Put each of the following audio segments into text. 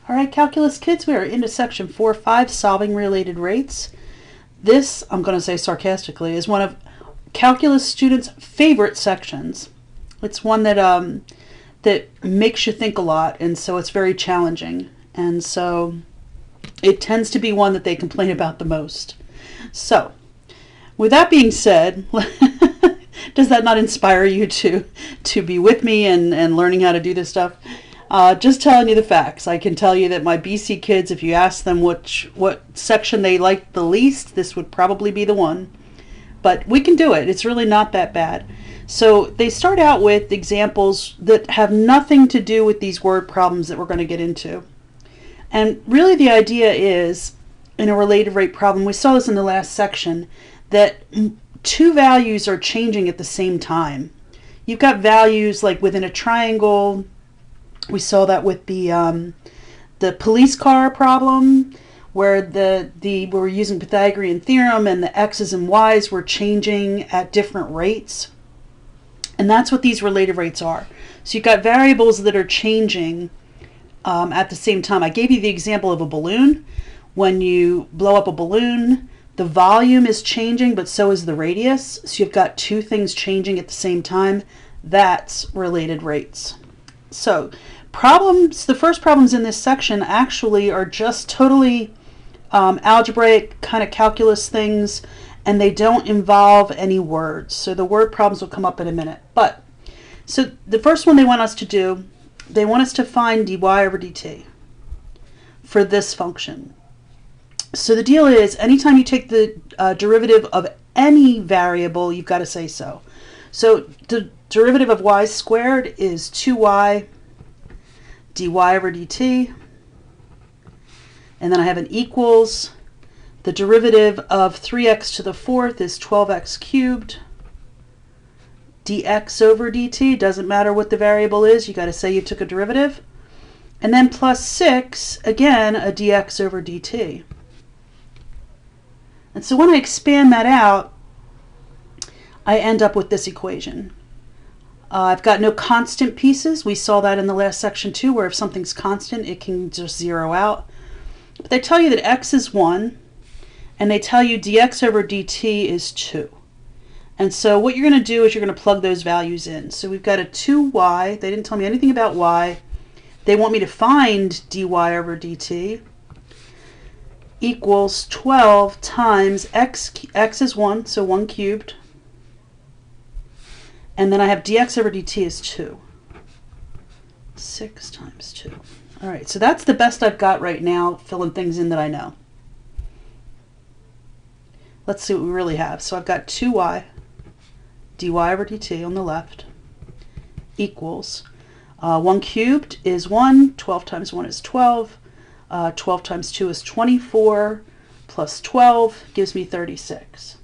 All right, calculus kids, we are into section 4.5, solving related rates. This, I'm going to say sarcastically, is one of calculus students' favorite sections. It's one that that makes you think a lot, and so it's very challenging. And so it tends to be one that they complain about the most. So, with that being said, does that not inspire you to be with me and learning how to do this stuff? Just telling you the facts. I can tell you that my BC kids, if you ask them what section they like the least, this would probably be the one. But we can do it. It's really not that bad. So they start out with examples that have nothing to do with these word problems that we're going to get into. And really the idea is, in a related rate problem, we saw this in the last section, that two values are changing at the same time. You've got values like within a triangle. We saw that with the police car problem, where we're using Pythagorean theorem and the x's and y's were changing at different rates. And that's what these related rates are. So you've got variables that are changing at the same time. I gave you the example of a balloon. When you blow up a balloon, the volume is changing, but so is the radius. So you've got two things changing at the same time. That's related rates. So the first problems in this section actually are just totally algebraic kind of calculus things, and they don't involve any words. So the word problems will come up in a minute. So the first one they want us to do, they want us to find dy over dt for this function. So the deal is, anytime you take the derivative of any variable, you've got to say so. So the derivative of y squared is 2y dy over dt. And then I have an equals. The derivative of 3x to the fourth is 12x cubed. Dx over dt, doesn't matter what the variable is, you got to say you took a derivative. And then plus 6, again, a dx over dt. And so when I expand that out, I end up with this equation. I've got no constant pieces. We saw that in the last section too, where if something's constant, it can just zero out. But they tell you that x is 1, and they tell you dx over dt is 2. And so what you're going to do is you're going to plug those values in. So we've got a 2y. They didn't tell me anything about y. They want me to find dy over dt equals 12 times x is 1, so 1 cubed. And then I have dx over dt is 2. 6 times 2. All right, so that's the best I've got right now, filling things in that I know. Let's see what we really have. So I've got 2y dy over dt on the left equals 1 cubed is 1, 12 times 1 is 12, 12 times 2 is 24, plus 12 gives me 36.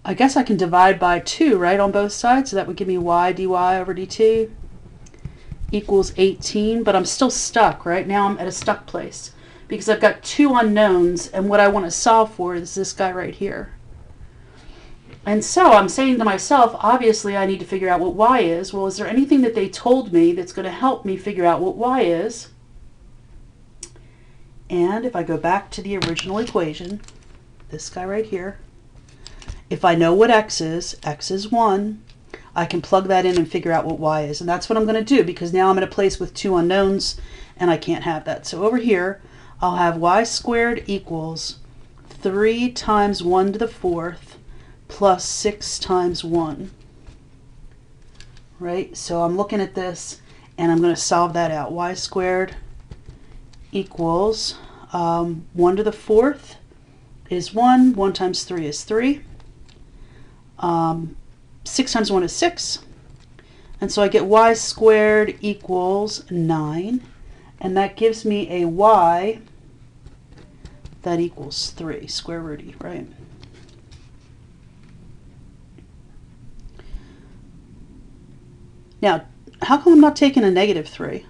I guess I can divide by 2, right, on both sides, so that would give me y dy over dt equals 18, but I'm still stuck, right? Now I'm at a stuck place because I've got two unknowns, and what I want to solve for is this guy right here. And so I'm saying to myself, obviously I need to figure out what y is. Well, is there anything that they told me that's going to help me figure out what y is? And if I go back to the original equation, this guy right here, if I know what x is 1, I can plug that in and figure out what y is. And that's what I'm going to do, because now I'm in a place with two unknowns and I can't have that. So over here, I'll have y squared equals 3 times 1 to the fourth plus 6 times 1. Right? So I'm looking at this and I'm going to solve that out. Y squared equals 1 to the fourth is 1. 1 times 3 is 3. 6 times 1 is 6. And so I get y squared equals 9. And that gives me a y that equals 3, square rooty, right? Now, how come I'm not taking a negative 3?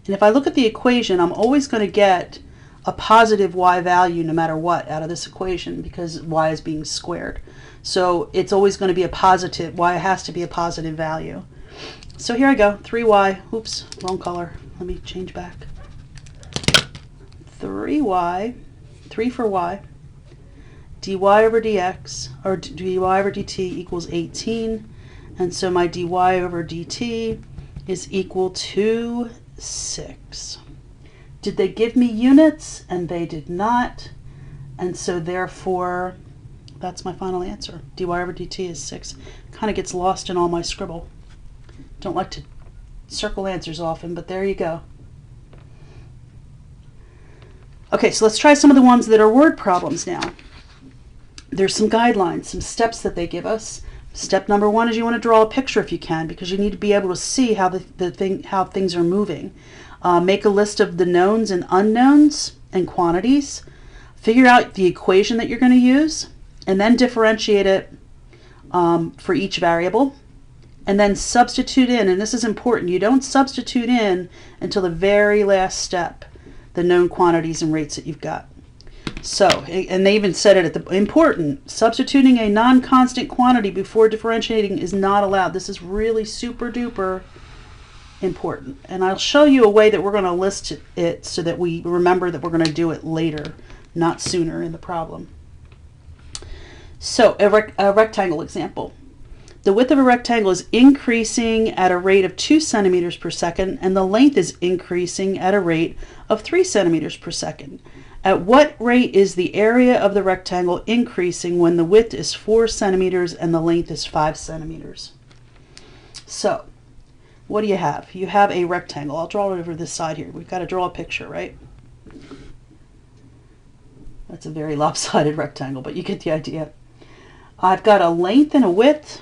And if I look at the equation, I'm always going to get a positive y value no matter what out of this equation because y is being squared. So it's always going to be a positive, y has to be a positive value. So here I go, 3y, oops, wrong color. Let me change back. 3y, 3 for y, dy over dx, or dy over dt equals 18. And so my dy over dt is equal to 6. Did they give me units? And they did not. And so therefore, that's my final answer. Dy over dt is 6. Kind of gets lost in all my scribble. Don't like to circle answers often, but there you go. Okay, so let's try some of the ones that are word problems now. There's some guidelines, some steps that they give us. Step number 1 is you want to draw a picture if you can, because you need to be able to see how how things are moving. Make a list of the knowns and unknowns and quantities. Figure out the equation that you're going to use, and then differentiate it for each variable. And then substitute in, and this is important, you don't substitute in until the very last step, the known quantities and rates that you've got. So, and they even said it at the important, substituting a non-constant quantity before differentiating is not allowed. This is really super duper important. And I'll show you a way that we're going to list it so that we remember that we're going to do it later, not sooner in the problem. So, a rectangle example. The width of a rectangle is increasing at a rate of 2 centimeters per second, and the length is increasing at a rate of 3 centimeters per second. At what rate is the area of the rectangle increasing when the width is 4 centimeters and the length is 5 centimeters? So, what do you have? You have a rectangle. I'll draw it over this side here. We've got to draw a picture, right? That's a very lopsided rectangle, but you get the idea. I've got a length and a width.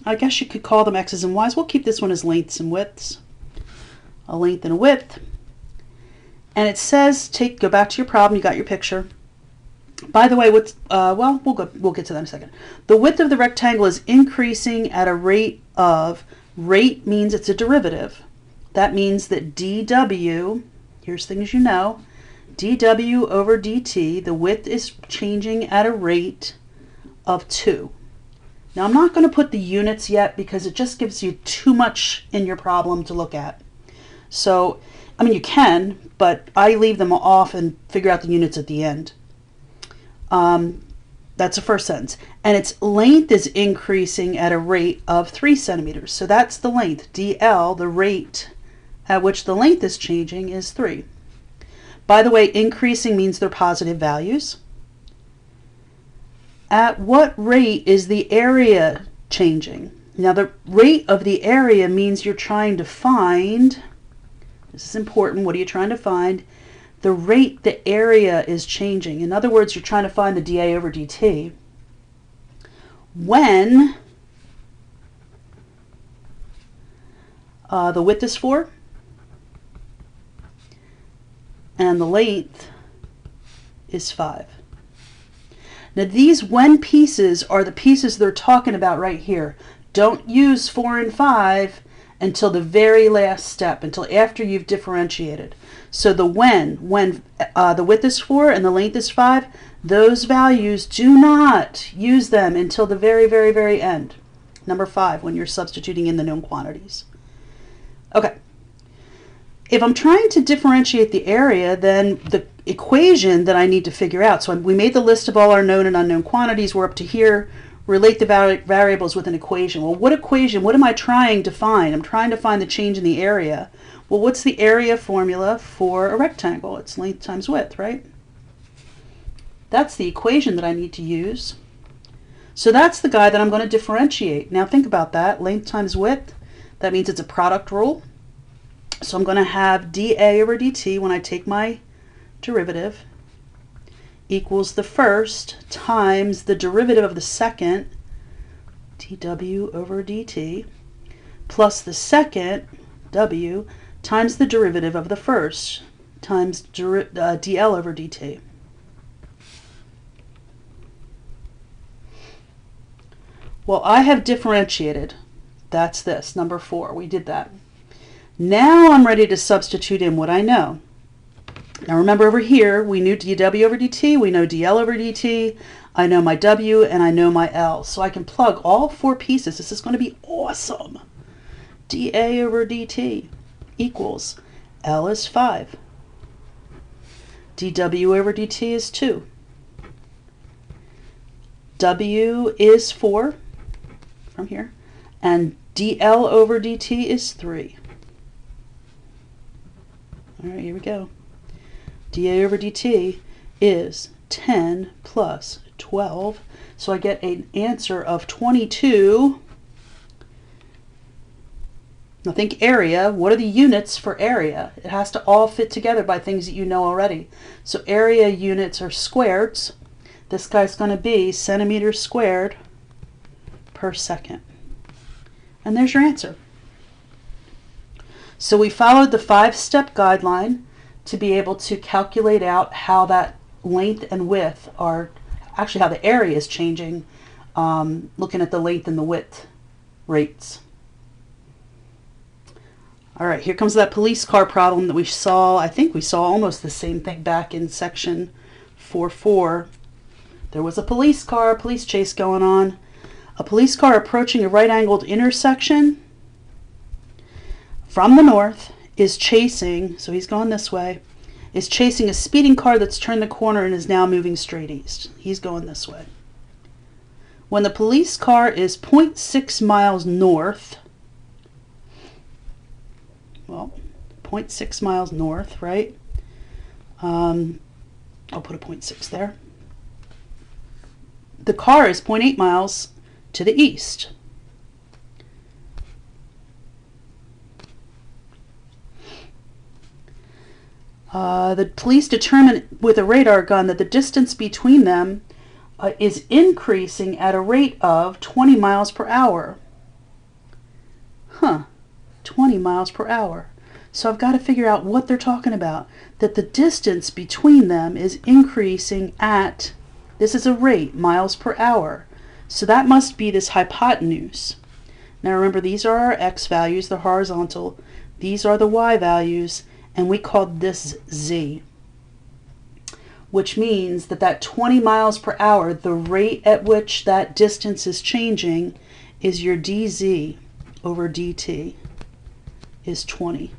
I guess you could call them x's and y's. We'll keep this one as lengths and widths. A length and a width. And it says, go back to your problem, you got your picture. By the way, we'll get to that in a second. The width of the rectangle is increasing at a rate of, rate means it's a derivative. That means that dw, here's things you know, dw over dt, the width is changing at a rate of 2. Now I'm not going to put the units yet because it just gives you too much in your problem to look at. So, I mean, you can, but I leave them off and figure out the units at the end. That's the first sentence. And its length is increasing at a rate of 3 centimeters. So that's the length. dl, the rate at which the length is changing, is 3. By the way, increasing means they're positive values. At what rate is the area changing? Now, the rate of the area means you're trying to find, this is important, what are you trying to find? The rate the area is changing. In other words, you're trying to find the dA over dt when the width is 4 and the length is 5. Now these when pieces are the pieces they're talking about right here. Don't use 4 and 5 until the very last step, until after you've differentiated. So the when the width is 4 and the length is 5, those values, do not use them until the very, very, very end. Number 5, when you're substituting in the known quantities. Okay. If I'm trying to differentiate the area, then the equation that I need to figure out, so we made the list of all our known and unknown quantities, we're up to here, relate the variables with an equation. Well, what equation, what am I trying to find? I'm trying to find the change in the area. Well, what's the area formula for a rectangle? It's length times width, right? That's the equation that I need to use. So that's the guy that I'm going to differentiate. Now think about that, length times width, that means it's a product rule. So I'm going to have dA over dt when I take my derivative equals the first times the derivative of the second, dw over dt, plus the second, w, times the derivative of the first, times dl over dt. Well, I have differentiated. That's this, number 4. We did that. Now I'm ready to substitute in what I know. Now remember over here, we knew dW over dt, we know dL over dt, I know my W, and I know my L. So I can plug all four pieces. This is going to be awesome. dA over dt equals L is 5. dW over dt is 2. W is 4 from here. And dL over dt is 3. All right, here we go. dA over dt is 10 plus 12. So I get an answer of 22. Now think area. What are the units for area? It has to all fit together by things that you know already. So area units are squareds. This guy's going to be centimeters squared per second. And there's your answer. So we followed the 5-step guideline to be able to calculate out how that length and width are, actually how the area is changing, looking at the length and the width rates. All right, here comes that police car problem that we saw. I think we saw almost the same thing back in section 4.4. There was a police car, a police chase going on. A police car approaching a right-angled intersection from the north is chasing, so he's going this way, is chasing a speeding car that's turned the corner and is now moving straight east. He's going this way. When the police car is 0.6 miles north, well, 0.6 miles north, right? I'll put a 0.6 there. The car is 0.8 miles to the east. The police determine with a radar gun that the distance between them is increasing at a rate of 20 miles per hour. 20 miles per hour. So I've got to figure out what they're talking about. That the distance between them is increasing at, this is a rate, miles per hour. So that must be this hypotenuse. Now remember, these are our x values, the horizontal. These are the y values, and we called this z. Which means that that 20 miles per hour, the rate at which that distance is changing, is your dz over dt is 20.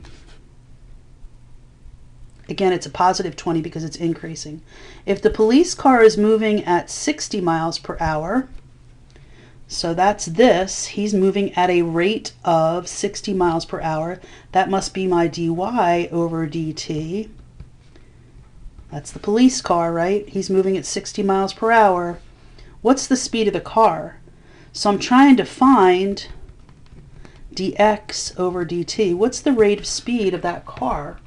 Again, it's a positive 20 because it's increasing. If the police car is moving at 60 miles per hour, so that's this, he's moving at a rate of 60 miles per hour. That must be my dy over dt. That's the police car, right? He's moving at 60 miles per hour. What's the speed of the car? So I'm trying to find dx over dt. What's the rate of speed of that car?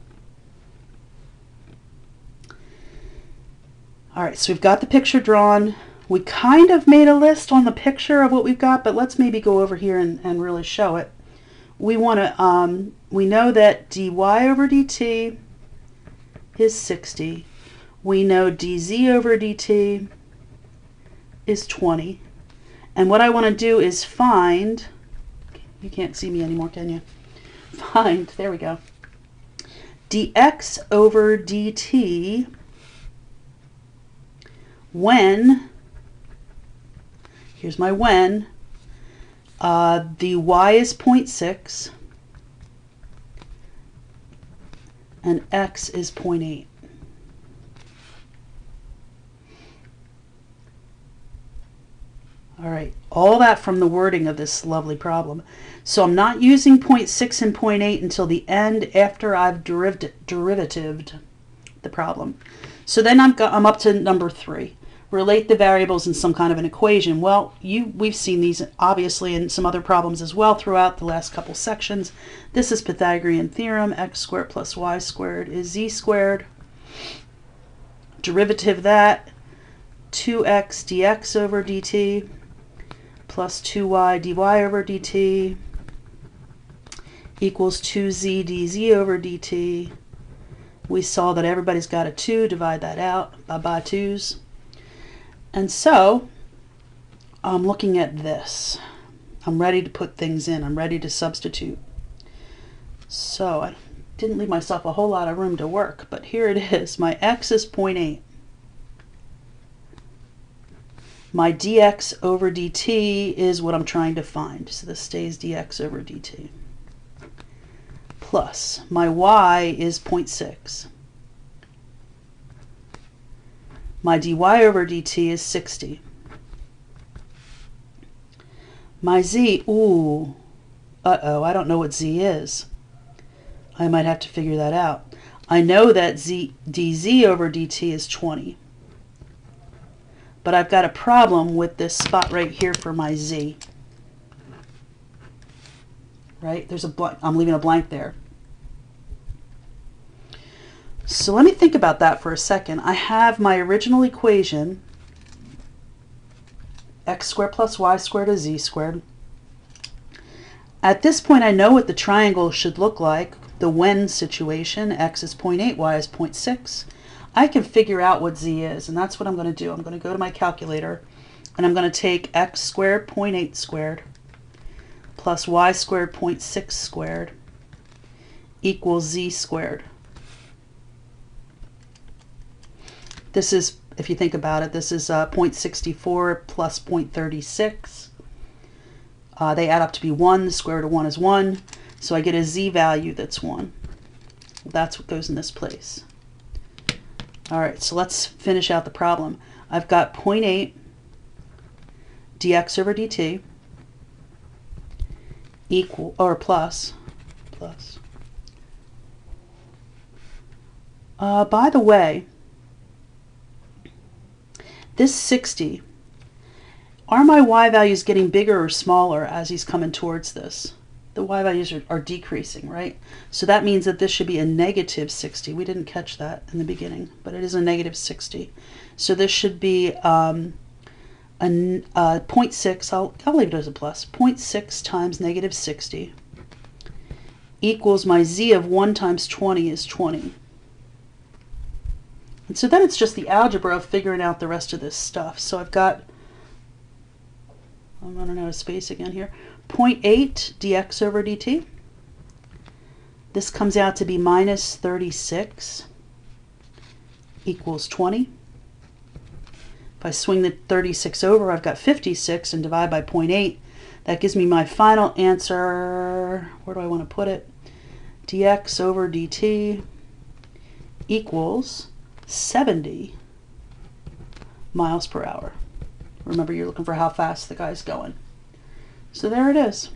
All right, so we've got the picture drawn. We kind of made a list on the picture of what we've got, but let's maybe go over here and really show it. We want to, we know that dy over dt is 60. We know dz over dt is 20. And what I want to do is find, you can't see me anymore, can you? Find, there we go, dx over dt when, here's my when, the y is 0.6 and x is 0.8. All right, all that from the wording of this lovely problem. So I'm not using 0.6 and 0.8 until the end after I've derivatived the problem. So then I'm up to number 3. Relate the variables in some kind of an equation. Well, we've seen these obviously in some other problems as well throughout the last couple sections. This is Pythagorean theorem. X squared plus y squared is z squared. Derivative that, 2x dx over dt plus 2y dy over dt equals 2z dz over dt. We saw that everybody's got a 2. Divide that out by 2's. And so I'm looking at this. I'm ready to put things in. I'm ready to substitute. So didn't leave myself a whole lot of room to work, but here it is. My x is 0.8. My dx over dt is what I'm trying to find. So this stays dx over dt. Plus, my y is 0.6. My dy over dt is 60. My z, I don't know what z is. I might have to figure that out. I know that dz over dt is 20. But I've got a problem with this spot right here for my z. Right? There's a blank. I'm leaving a blank there. So let me think about that for a second. I have my original equation, x squared plus y squared is z squared. At this point, I know what the triangle should look like. The when situation, x is 0.8, y is 0.6. I can figure out what z is, and that's what I'm going to do. I'm going to go to my calculator, and I'm going to take x squared 0.8 squared plus y squared 0.6 squared equals z squared. This is, if you think about it, this is 0.64 plus 0.36. They add up to be 1. The square root of 1 is 1. So I get a z value that's 1. That's what goes in this place. All right, so let's finish out the problem. I've got 0.8 dx over dt equal, or plus. By the way, this 60, are my y values getting bigger or smaller as he's coming towards this? The y values are decreasing, right? So that means that this should be a negative 60. We didn't catch that in the beginning, but it is a negative 60. So this should be a 0.6, I'll leave it as a plus, 0.6 times negative 60 equals my z of 1 times 20 is 20. And so then it's just the algebra of figuring out the rest of this stuff. So I've got, I'm running out of space again here, 0.8 dx over dt. This comes out to be minus 36 equals 20. If I swing the 36 over, I've got 56 and divide by 0.8. That gives me my final answer. Where do I want to put it? Dx over dt equals 70 miles per hour. Remember, you're looking for how fast the guy's going. So there it is.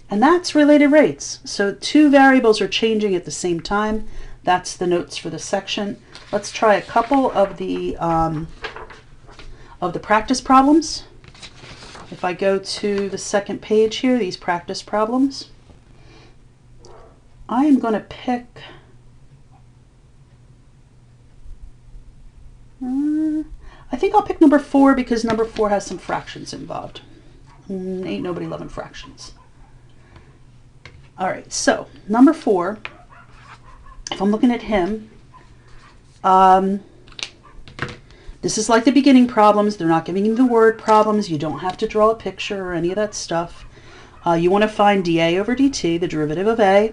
And that's related rates. So two variables are changing at the same time. That's the notes for the section. Let's try a couple of the practice problems. If I go to the second page here, these practice problems, I am going to pick, I think I'll pick number 4 because number 4 has some fractions involved. Ain't nobody loving fractions. All right, so number 4, if I'm looking at him, this is like the beginning problems. They're not giving you the word problems. You don't have to draw a picture or any of that stuff. You want to find dA over dt, the derivative of A.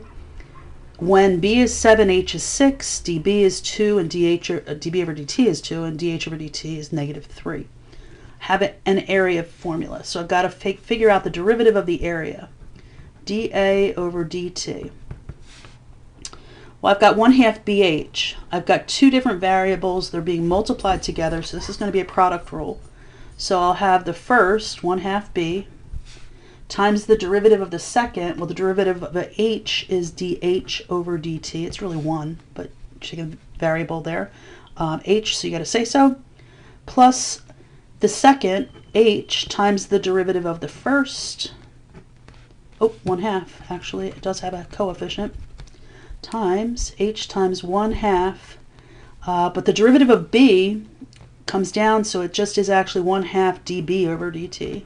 When b is 7, h is 6, db is 2, and db over dt is 2, and dh over dt is negative 3. Have an area formula. So I've got to figure out the derivative of the area. dA over dt. Well, I've got 1/2 bh. I've got two different variables. They're being multiplied together, so this is going to be a product rule. So I'll have the first, 1/2 b, times the derivative of the second. Well, the derivative of the h is dh over dt. It's really 1, but you get a variable there. H, so you got to say so. Plus the second, h, times the derivative of the first. Oh, 1/2. Actually, it does have a coefficient. Times h times 1/2. But the derivative of b comes down, so it just is actually 1/2 db over dt.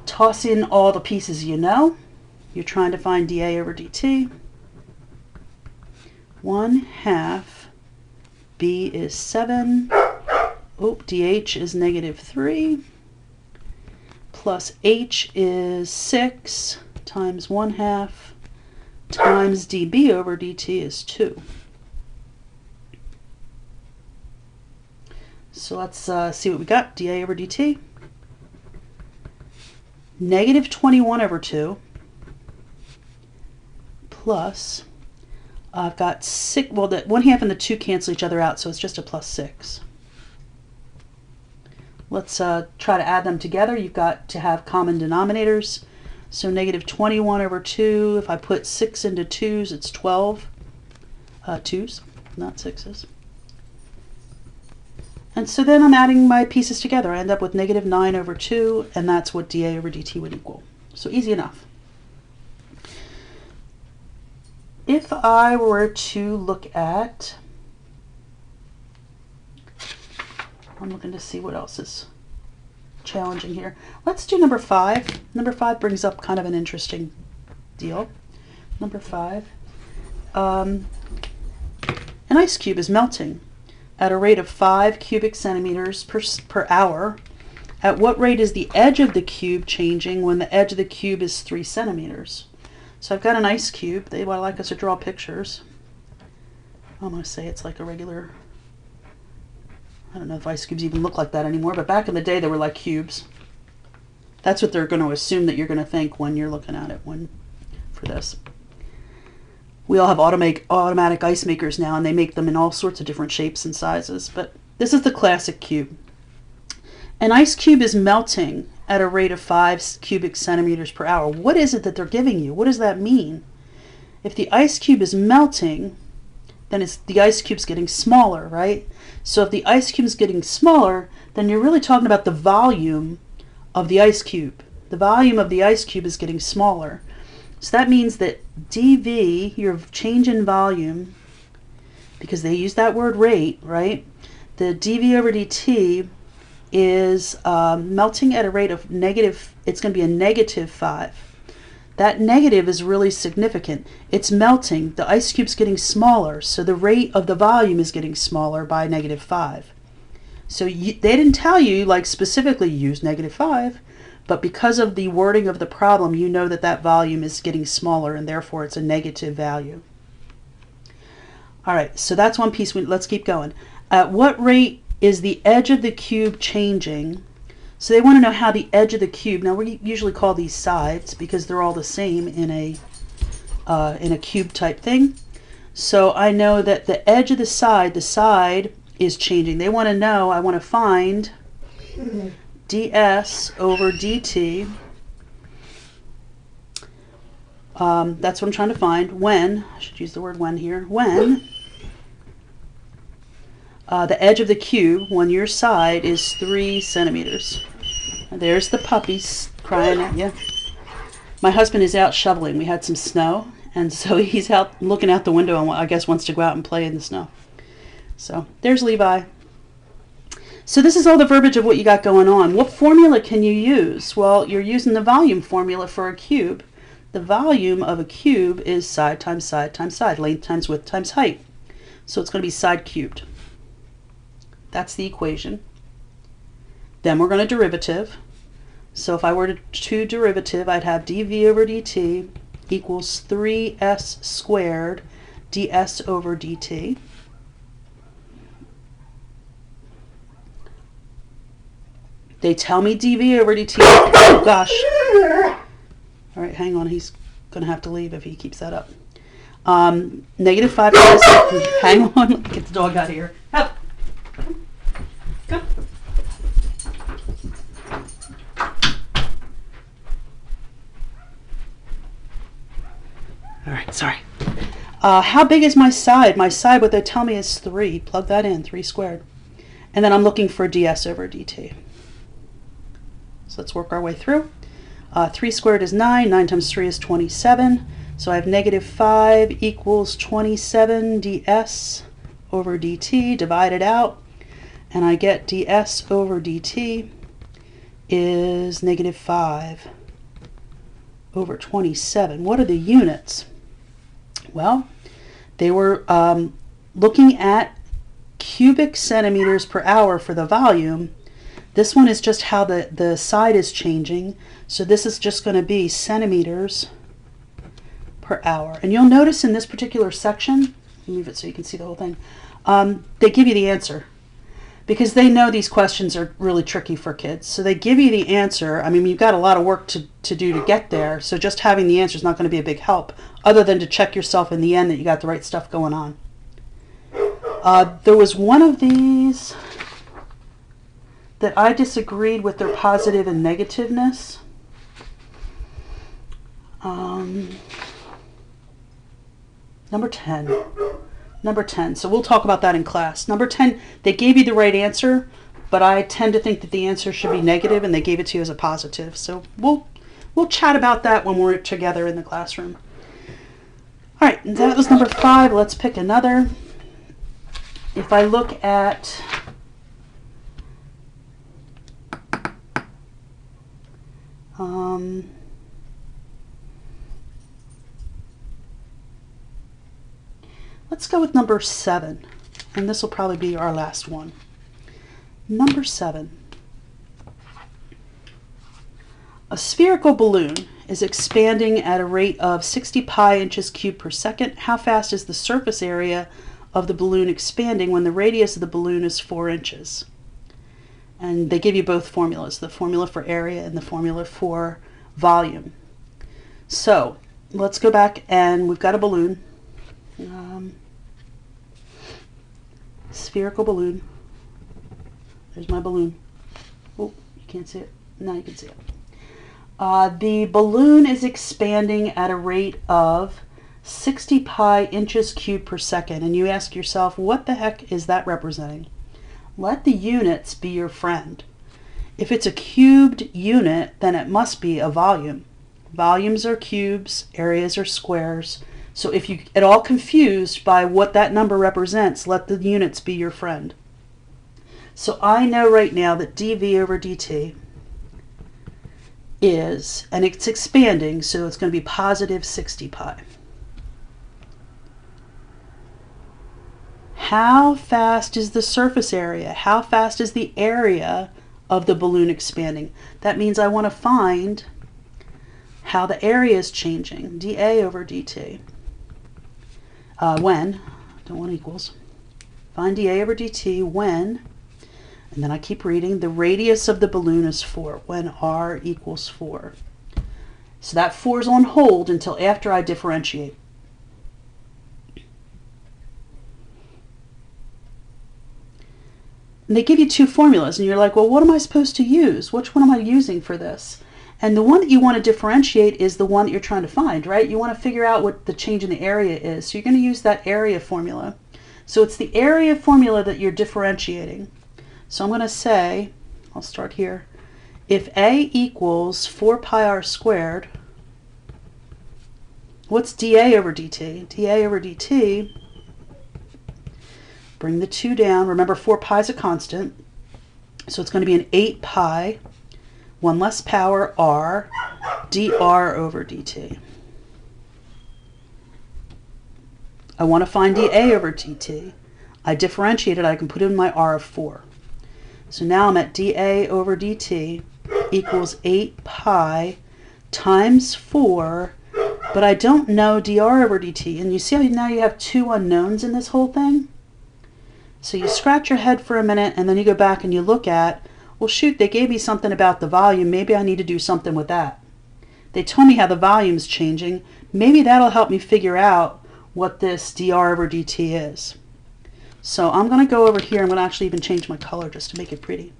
Toss in all the pieces you know. You're trying to find dA over dt. 1/2 b is 7. Oh, dh is negative 3. plus h is 6 times 1/2 times dB over dt is 2. So let's see what we got. dA over dt. Negative 21 over 2 plus, I've got 6, well, the 1/2 and the 2 cancel each other out, so it's just a plus 6. Let's try to add them together. You've got to have common denominators. So negative 21 over 2, if I put 6 into 2's, it's 12. 2's, not 6's. And so then I'm adding my pieces together. I end up with negative 9 over 2, and that's what dA over dt would equal. So easy enough. If I were to look at, I'm looking to see what else is challenging here. Let's do number 5. Number 5 brings up kind of an interesting deal. Number 5. An ice cube is melting at a rate of 5 cubic centimeters per hour. At what rate is the edge of the cube changing when the edge of the cube is 3 centimeters? So I've got an ice cube. They would like us to draw pictures. I'm going to say it's like a regular, I don't know if ice cubes even look like that anymore, but back in the day they were like cubes. That's what they're going to assume that you're going to think when you're looking at it for this. We all have automatic ice makers now, and they make them in all sorts of different shapes and sizes, but this is the classic cube. An ice cube is melting at a rate of 5 cubic centimeters per hour. What is it that they're giving you? What does that mean? If the ice cube is melting, then the ice cube's getting smaller, right? So if the ice cube is getting smaller, then you're really talking about the volume of the ice cube. The volume of the ice cube is getting smaller. So that means that dV, your change in volume, because they use that word rate, right? The dV over dt is melting at a rate of negative, it's going to be a negative 5. That negative is really significant. It's melting. The ice cube's getting smaller, so the rate of the volume is getting smaller by negative 5. So they didn't tell you, like, specifically use negative 5, but because of the wording of the problem, you know that that volume is getting smaller, and therefore it's a negative value. All right, so that's one piece. Let's keep going. At what rate is the edge of the cube changing? So they want to know how the edge of the cube, now we usually call these sides because they're all the same in a cube type thing. So I know that the edge of the side is changing. They want to know, I want to find ds over dt. That's what I'm trying to find when, I should use the word when here, when the edge of the cube, when your side is 3 centimeters. There's the puppies crying at you. My husband is out shoveling. We had some snow, and so he's out looking out the window and I guess wants to go out and play in the snow. So there's Levi. So this is all the verbiage of what you got going on. What formula can you use? Well, you're using the volume formula for a cube. The volume of a cube is side times side times side, length times width times height. So it's going to be side cubed. That's the equation. Then we're going to derivative. So if I were to derivative, I'd have dV over dt equals 3s squared ds over dt. They tell me dV over dt. Oh gosh. All right, hang on. He's going to have to leave if he keeps that up. Negative 5. Hang on. Let me get the dog out of here. Up. Come. All right, sorry. How big is my side? My side, what they tell me is 3. Plug that in, 3 squared. And then I'm looking for ds over dt. So let's work our way through. 3 squared is 9. 9 times 3 is 27. So I have negative 5 equals 27 ds over dt. Divide it out. And I get ds over dt is negative 5 over 27. What are the units? Well, they were looking at cubic centimeters per hour for the volume. This one is just how the side is changing. So this is just going to be centimeters per hour. And you'll notice in this particular section, move it so you can see the whole thing, they give you the answer. Because they know these questions are really tricky for kids. So they give you the answer. I mean, you've got a lot of work to do to get there. So just having the answer is not going to be a big help, other than to check yourself in the end that you got the right stuff going on. There was one of these that I disagreed with their positive and negativeness. Number 10. Number 10. So we'll talk about that in class. Number 10, they gave you the right answer, but I tend to think that the answer should be negative, and they gave it to you as a positive. So we'll chat about that when we're together in the classroom. All right, that was number 5. Let's pick another. If I look at let's go with number 7, and this will probably be our last one. Number 7. A spherical balloon is expanding at a rate of 60 pi inches cubed per second. How fast is the surface area of the balloon expanding when the radius of the balloon is 4 inches? And they give you both formulas, the formula for area and the formula for volume. So let's go back, and we've got a balloon. Spherical balloon. There's my balloon. Oh, you can't see it. Now you can see it. The balloon is expanding at a rate of 60 pi inches cubed per second. And you ask yourself, what the heck is that representing? Let the units be your friend. If it's a cubed unit, then it must be a volume. Volumes are cubes, areas are squares. So if you at all confused by what that number represents, let the units be your friend. So I know right now that dV over dt is, and it's expanding, so it's going to be positive 60 pi. How fast is the surface area? How fast is the area of the balloon expanding? That means I want to find how the area is changing, dA over dt. When, don't want equals, find dA over dt when, and then I keep reading, the radius of the balloon is 4, when r equals 4. So that 4 is on hold until after I differentiate. And they give you two formulas, and you're like, well, what am I supposed to use? Which one am I using for this? And the one that you want to differentiate is the one that you're trying to find, right? You want to figure out what the change in the area is. So you're going to use that area formula. So it's the area formula that you're differentiating. So I'm going to say, I'll start here. If A equals 4 pi r squared, what's dA over dt? dA over dt, bring the 2 down. Remember, 4 pi is a constant. So it's going to be an 8 pi, 1 less power, r, dr over dt. I want to find dA over dt. I differentiate it. I can put in my r of 4. So now I'm at dA over dt equals 8 pi times 4, but I don't know dr over dt. And you see how now you have two unknowns in this whole thing? So you scratch your head for a minute, and then you go back and you look at, well, shoot, they gave me something about the volume. Maybe I need to do something with that. They told me how the volume's changing. Maybe that'll help me figure out what this dr over dt is. So I'm going to go over here. I'm going to actually even change my color just to make it pretty.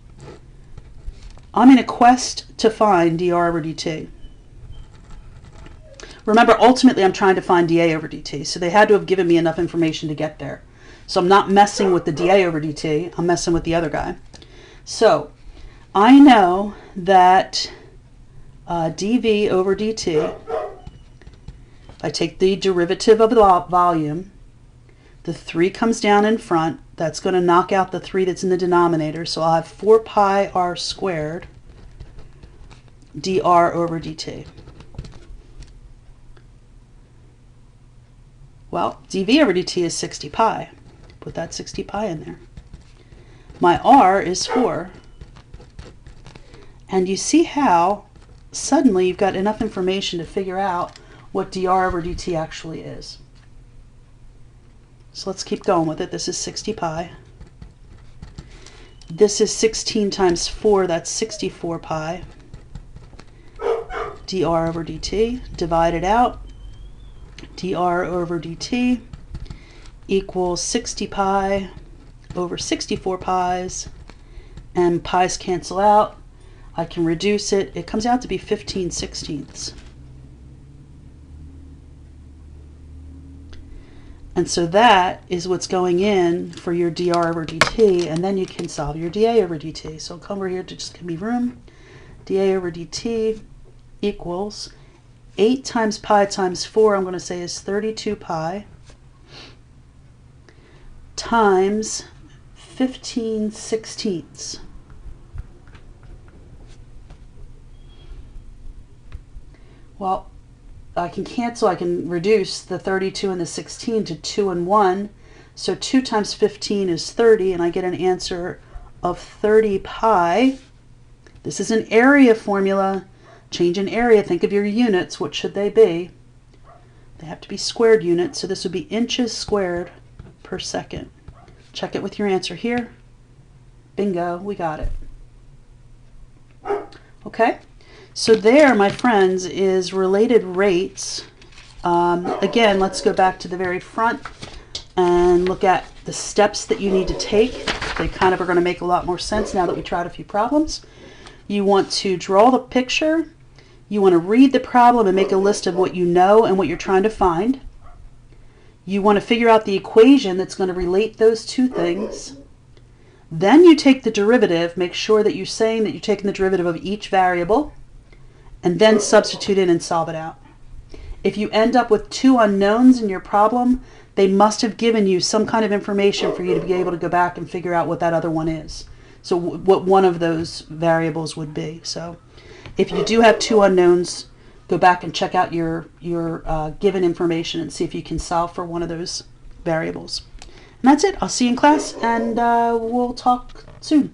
I'm in a quest to find dr over dt. Remember, ultimately, I'm trying to find dA over dt, so they had to have given me enough information to get there. So I'm not messing with the dA over dt, I'm messing with the other guy. So I know that dV over dt, I take the derivative of the volume, the 3 comes down in front, that's going to knock out the 3 that's in the denominator, so I'll have 4 pi r squared dr over dt. Well, dV over dt is 60 pi. Put that 60 pi in there. My r is 4. And you see how suddenly you've got enough information to figure out what dr over dt actually is. So let's keep going with it. This is 60 pi. This is 16 times 4, that's 64 pi. Dr over dt, divide it out. Dr over dt equals 60 pi over 64 pi's, and pi's cancel out. I can reduce it. It comes out to be 15/16. And so that is what's going in for your dr over dt, and then you can solve your dA over dt. So come over here to just give me room. dA over dt equals 8 times pi times 4, I'm going to say is 32 pi, times 15/16. Well, I can cancel, I can reduce the 32 and the 16 to 2 and 1. So 2 times 15 is 30, and I get an answer of 30 pi. This is an area formula. Change in area, think of your units. What should they be? They have to be squared units, so this would be inches squared per second. Check it with your answer here. Bingo, we got it. Okay, so there, my friends, is related rates. Again, let's go back to the very front and look at the steps that you need to take. They kind of are going to make a lot more sense now that we tried a few problems. You want to draw the picture. You want to read the problem and make a list of what you know and what you're trying to find. You want to figure out the equation that's going to relate those two things. Then you take the derivative, make sure that you're saying that you're taking the derivative of each variable, and then substitute in and solve it out. If you end up with two unknowns in your problem, they must have given you some kind of information for you to be able to go back and figure out what that other one is. So what one of those variables would be. So if you do have two unknowns, go back and check out your given information and see if you can solve for one of those variables. And that's it. I'll see you in class, and we'll talk soon.